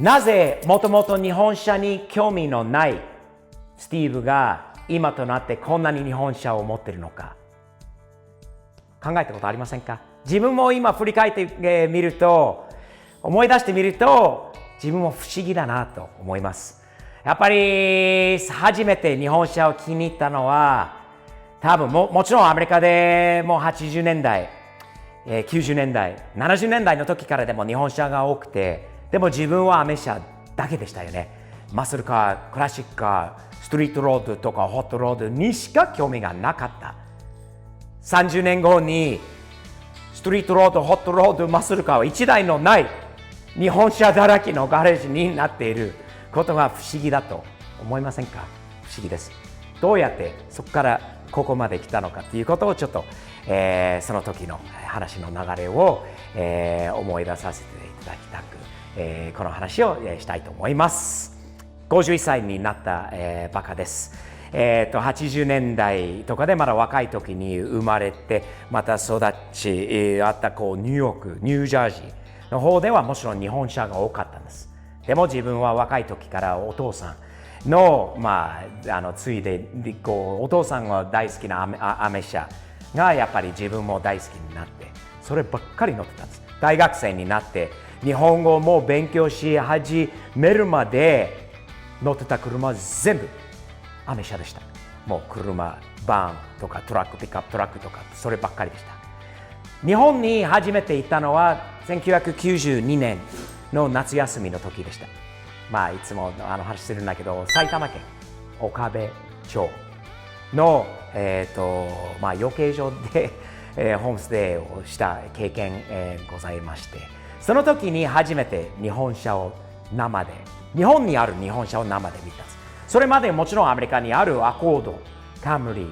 なぜもともと日本車に興味のないスティーブが今となってこんなに日本車を持っているのか考えたことありませんか？自分も今振り返ってみると、思い出してみると自分も不思議だなと思います。やっぱり初めて日本車を気に入ったのは多分 もちろんアメリカでもう80年代、90年代、70年代の時からでも日本車が多くて、でも自分はアメ車だけでしたよね。マッスルカー、クラシックカー、ストリートロードとかホットロードにしか興味がなかった。30年後にストリートロード、ホットロード、マッスルカーは1台のない日本車だらけのガレージになっていることが不思議だと思いませんか？不思議です。どうやってそこからここまで来たのかということをちょっと、その時の話の流れを、思い出させていただきたく、この話をしたいと思います。51歳になった、バカです。80年代とかでまだ若い時に生まれて、また育ち、あったニューヨーク、ニュージャージーの方ではもちろん日本車が多かったんです。でも自分は若い時からお父さんの、ついでお父さんが大好きなアメ車がやっぱり自分も大好きになって、そればっかり乗ってたんです。大学生になって日本語も勉強し始めるまで乗ってた車は全部アメ車でした。もう車、バンとかトラック、ピックアップトラックとかそればっかりでした。日本に初めて行ったのは1992年の夏休みの時でした。いつも話してるんだけど、埼玉県岡部町の、養鶏場で、ホームステイをした経験、ございまして、その時に初めて日本車を生で、日本にある日本車を生で見たんです。それまでもちろんアメリカにあるアコード、カムリ、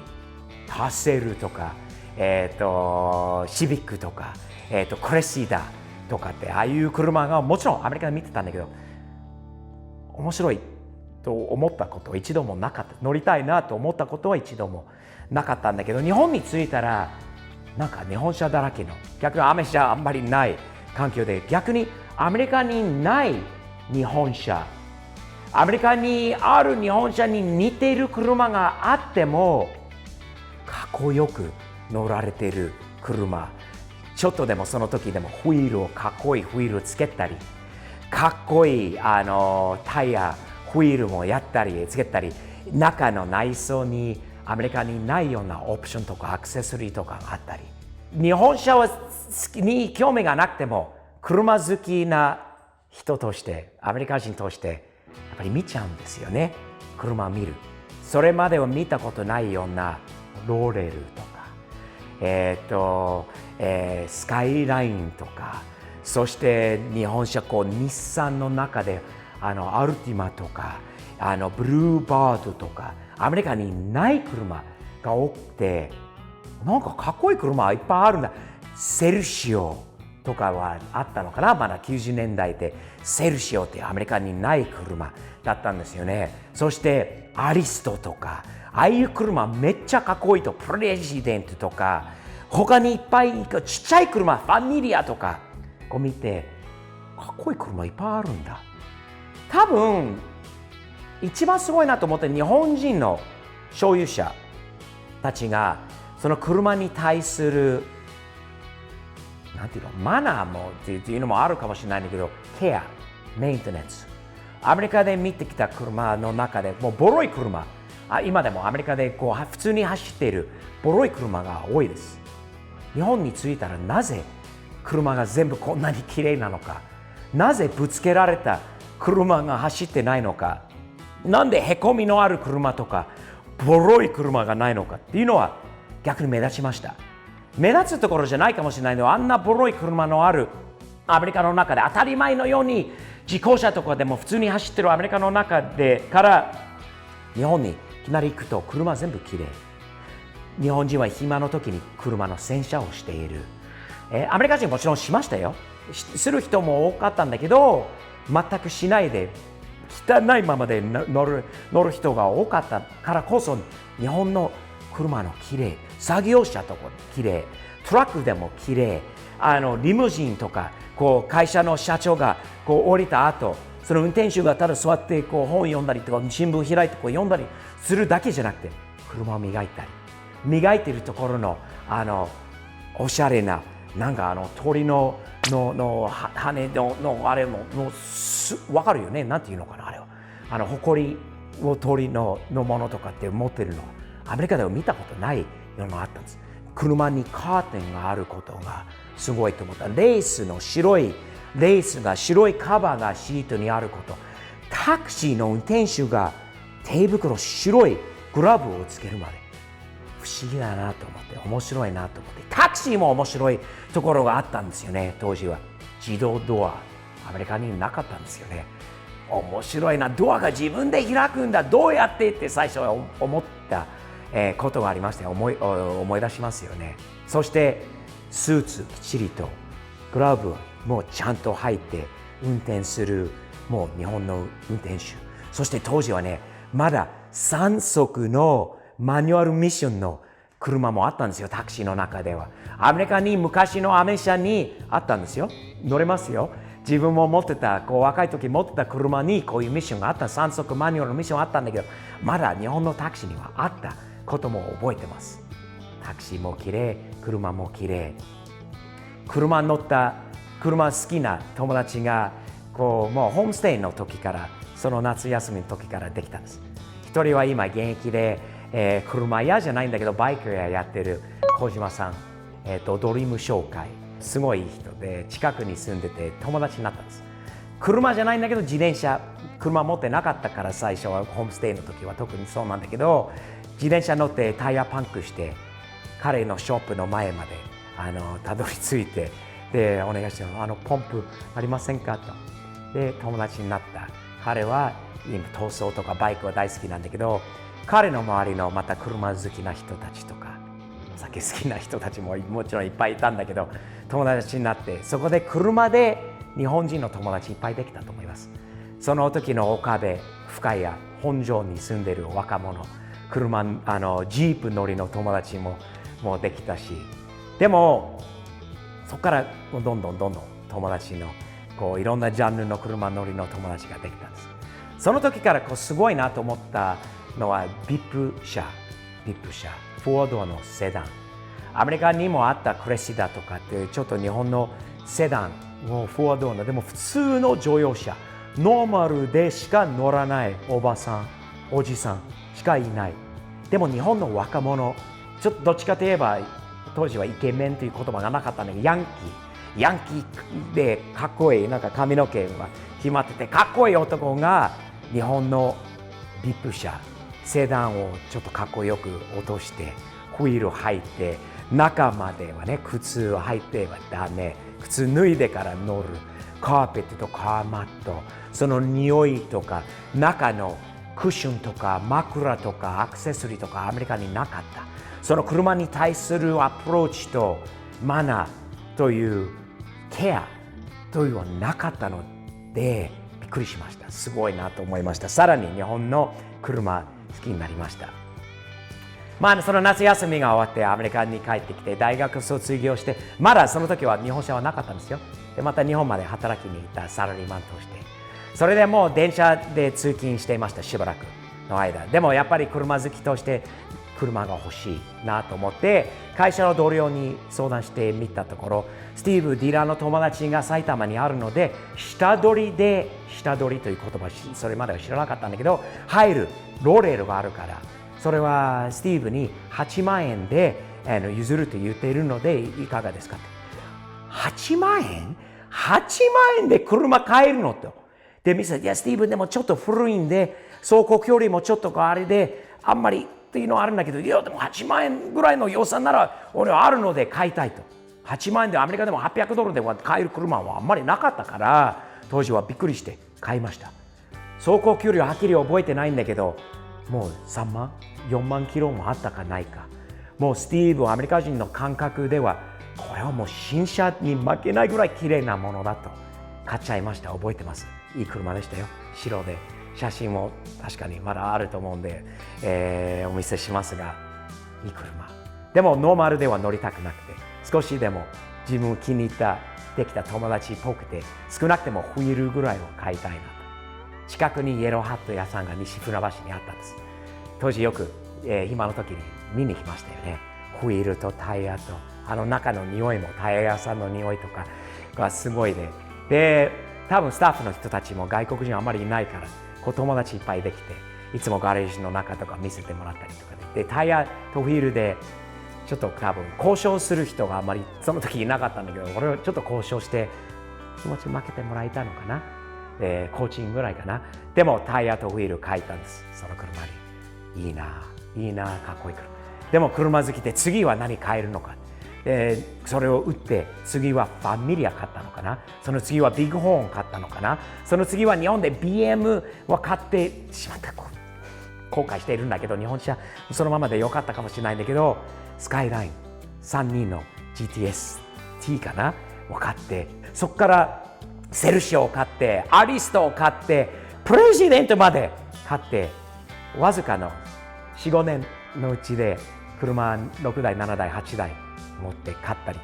タセルとか、シビックとか、クレシダとかってああいう車がもちろんアメリカで見てたんだけど、面白いと思ったことは一度もなかった。乗りたいなと思ったことは一度もなかったんだけど、日本に着いたらなんか日本車だらけの、逆にアメ車あんまりない環境で、逆にアメリカにない日本車、アメリカにある日本車に似ている車があってもかっこよく乗られている車、ちょっとでもその時でもホイールをかっこいいホイールをつけたり、かっこいいタイヤホイールもやったりつけたり、中の内装にアメリカにないようなオプションとかアクセサリーとかがあったり、日本車に興味がなくても車好きな人として、アメリカ人としてやっぱり見ちゃうんですよね。車を見る。それまでは見たことないようなローレルとか、スカイラインとか、そして日本車日産の中でアルティマとかブルーバードとかアメリカにない車が多くて、なんかかっこいい車いっぱいあるんだ。セルシオとかはあったのかな、まだ90年代でセルシオってアメリカにない車だったんですよね。そしてアリストとかああいう車めっちゃかっこいいと、プレジデントとか他にいっぱいちっちゃい車、ファミリアとか見て、かっこいい車いっぱいあるんだ。多分一番すごいなと思って、日本人の所有者たちがその車に対するなんていうの、マナーもっていうのもあるかもしれないんだけど、ケア、メンテナンス、アメリカで見てきた車の中でもうボロい車、今でもアメリカで普通に走っているボロい車が多いです。日本に着いたらなぜ車が全部こんなに綺麗なのか、なぜぶつけられた車が走ってないのか、なんでへこみのある車とかボロい車がないのかっていうのは逆に目立ちました。目立つところじゃないかもしれないのは、あんなボロい車のあるアメリカの中で当たり前のように自動車とかでも普通に走ってるアメリカの中でから日本にいきなり行くと車全部綺麗。日本人は暇の時に車の洗車をしている。アメリカ人もちろんしましたよ。する人も多かったんだけど、全くしないで汚いままで乗る人が多かったからこそ、日本の車の綺麗、作業車とか綺麗、トラックでも綺麗、リムジンとか会社の社長が降りた後その運転手がただ座ってこう本読んだりとか新聞開いてこう読んだりするだけじゃなくて、車を磨いたり、磨いてるところのおしゃれななんか鳥の羽のあれも分かるよね。なんていうのかな、あれは埃を鳥のものとかって持ってるのはアメリカでは見たことないのがあったんです。車にカーテンがあることがすごいと思った。白いレースが白いカバーがシートにあること。タクシーの運転手が手袋白いグラブをつけるまで不思議だなと思って、面白いなと思って、タクシーも面白いところがあったんですよね。当時は自動ドアアメリカになかったんですよね。面白いな、ドアが自分で開くんだ、どうやってって最初は思ったことがありましたよ。思い出しますよね。そしてスーツきっちりとグラブもちゃんと入って運転するもう日本の運転手。そして当時はね、まだ3速のマニュアルミッションの車もあったんですよ。タクシーの中ではアメリカに昔のアメ車にあったんですよ。乗れますよ。自分も持ってた若い時持ってた車にこういうミッションがあった。3速マニュアルのミッションあったんだけど、まだ日本のタクシーにはあったことも覚えてます。タクシーも綺麗、車も綺麗。車好きな友達がもうホームステイの時から、その夏休みの時からできたんです。一人は今現役で、車屋じゃないんだけどバイク屋やってる小島さん、ドリーム商会、すごい人で近くに住んでて友達になったんです。車じゃないんだけど自転車、車持ってなかったから最初はホームステイの時は特にそうなんだけど、自転車乗ってタイヤパンクして彼のショップの前までたどり着いて、でお願いしてポンプありませんかと。で友達になった。彼は今逃走とかバイクは大好きなんだけど、彼の周りのまた車好きな人たちとかお酒好きな人たちももちろんいっぱいいたんだけど、友達になってそこで車で日本人の友達いっぱいできたと思います。その時の岡部、深谷、本庄に住んでる若者、ジープ乗りの友達もできたし、でもそこからどんどん友達のいろんなジャンルの車乗りの友達ができたんです。その時からすごいなと思ったのはビップ車、4ドアのセダン。アメリカにもあったクレシダとかってちょっと日本のセダンの4ドアのでも普通の乗用車、ノーマルでしか乗らないおばさん、おじさんしかいない。でも日本の若者、ちょっとどっちかといえば当時はイケメンという言葉がなかったんだけど、ヤンキーでかっこいい、なんか髪の毛が決まっててかっこいい男が日本のビップ車、セダンをちょっとかっこよく落としてホイール入って中まではね、靴を履いてはダメ、靴脱いでから乗る、カーペットとカーマット、その匂いとか中のクッションとか枕とかアクセサリーとかアメリカになかった。その車に対するアプローチとマナーというケアというのはなかったのでびっくりしました。すごいなと思いました。さらに日本の車好きになりました。その夏休みが終わってアメリカに帰ってきて大学卒業して、まだその時は日本車はなかったんですよ。でまた日本まで働きに行ったサラリーマンとして、それでもう電車で通勤していました。しばらくの間でもやっぱり車好きとして車が欲しいなと思って会社の同僚に相談してみたところ、スティーブディーラーの友達が埼玉にあるので下取りという言葉それまでは知らなかったんだけど、入るローレールがあるから、それはスティーブに8万円で譲ると言っているのでいかがですかって。8万円で車買えるのと。で見せて、いやスティーブでもちょっと古いんで走行距離もちょっとあれであんまりっていうのはあるんだけど、いやでも8万円ぐらいの予算なら俺はあるので買いたいと。8万円でアメリカでも800ドルで買える車はあんまりなかったから、当時はびっくりして買いました。走行距離ははっきり覚えてないんだけど、もう3万4万キロもあったかないか。もうスティーブアメリカ人の感覚ではこれはもう新車に負けないぐらい綺麗なものだと買っちゃいました。覚えてます。いい車でしたよ。白で写真も確かにまだあると思うんで、お見せしますが、いい車。でもノーマルでは乗りたくなくて、少しでも自分気に入ったできた友達っぽくて、少なくてもホイールぐらいを買いたいなと。近くにイエローハット屋さんが西船橋にあったんです。当時よく、暇の時に見に来ましたよね。ホイールとタイヤと中の匂いもタイヤ屋さんの匂いとかがすごいで、多分スタッフの人たちも外国人あんまりいないから友達いっぱいできて、いつもガレージの中とか見せてもらったりとかで、タイヤとホイールでちょっと多分交渉する人があんまりその時いなかったんだけど、俺はちょっと交渉して気持ち負けてもらえたのかな、コーチングぐらいかな。でもタイヤとホイール買えたんです、その車に。いいな、かっこいい車。でも車好きで次は何買えるのか、それを売って次はファミリア買ったのかな、その次はビッグホーン買ったのかな、その次は日本で BM を買ってしまった。後悔しているんだけど、日本車そのままで良かったかもしれないんだけど、スカイライン32の GTS-T かなを買って、そこからセルシオを買って、アリストを買って、プレジデントまで買って、わずかの 4,5 年のうちで車6台7台8台持って買ったり、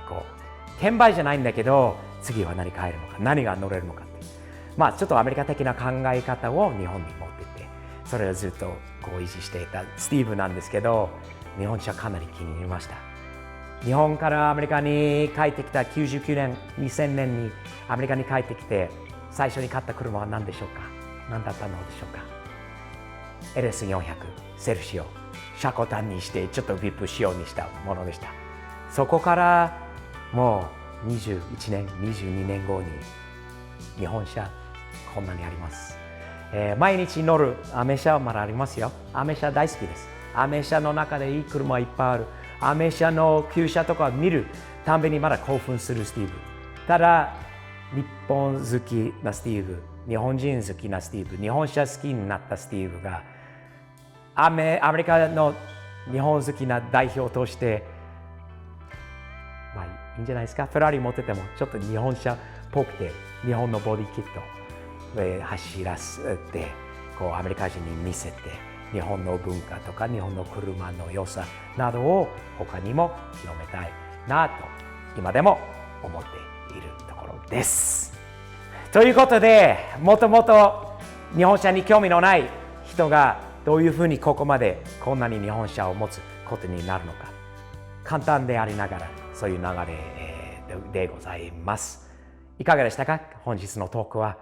転売じゃないんだけど、次は何買えるのか、何が乗れるのかって、ちょっとアメリカ的な考え方を日本に持っていって、それをずっと維持していたスティーブなんですけど、日本車かなり気に入りました。日本からアメリカに帰ってきた99年2000年にアメリカに帰ってきて、最初に買った車は何でしょうか。何だったのでしょうか。LS400 セルシオ、車庫端にしてちょっと VIP 仕様にしたものでした。そこからもう21年22年後に日本車こんなにあります。毎日乗るアメ車はまだありますよ。アメ車大好きです。アメ車の中でいい車いっぱいある。アメ車の旧車とか見るたんびにまだ興奮するスティーブ。ただ日本好きなスティーブ、日本人好きなスティーブ、日本車好きになったスティーブがアメリカの日本好きな代表として、いいんじゃないですか。フェラーリ持っててもちょっと日本車っぽくて、日本のボディキットで走らせてアメリカ人に見せて、日本の文化とか日本の車の良さなどを他にも広めたいなと今でも思っているところです。ということで、もともと日本車に興味のない人がどういうふうにここまでこんなに日本車を持つことになるのか、簡単でありながらそういう流れでございます。いかがでしたか。本日のトークは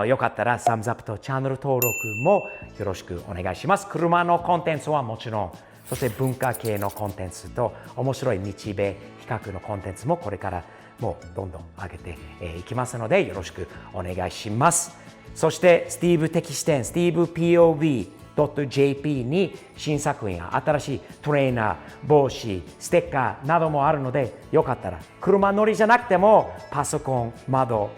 よかったらサムズアップとチャンネル登録もよろしくお願いします。車のコンテンツはもちろん、そして文化系のコンテンツと面白い日米比較のコンテンツもこれからもうどんどん上げていきますのでよろしくお願いします。そしてスティーブ的視点、スティーブ POV.jp に新作品や新しいトレーナー、帽子、ステッカーなどもあるので、よかったら車乗りじゃなくてもパソコン、窓、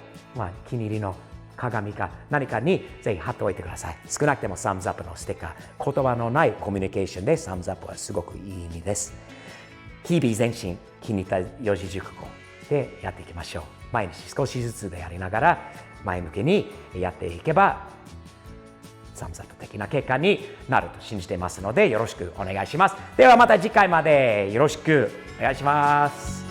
気に入りの鏡か何かにぜひ貼っておいてください。少なくてもサムズアップのステッカー、言葉のないコミュニケーションでサムズアップはすごくいい意味です。日々前進、気に入った四字熟語でやっていきましょう。毎日少しずつでやりながら前向きにやっていけばサムズアップ的な結果になると信じていますのでよろしくお願いします。ではまた次回までよろしくお願いします。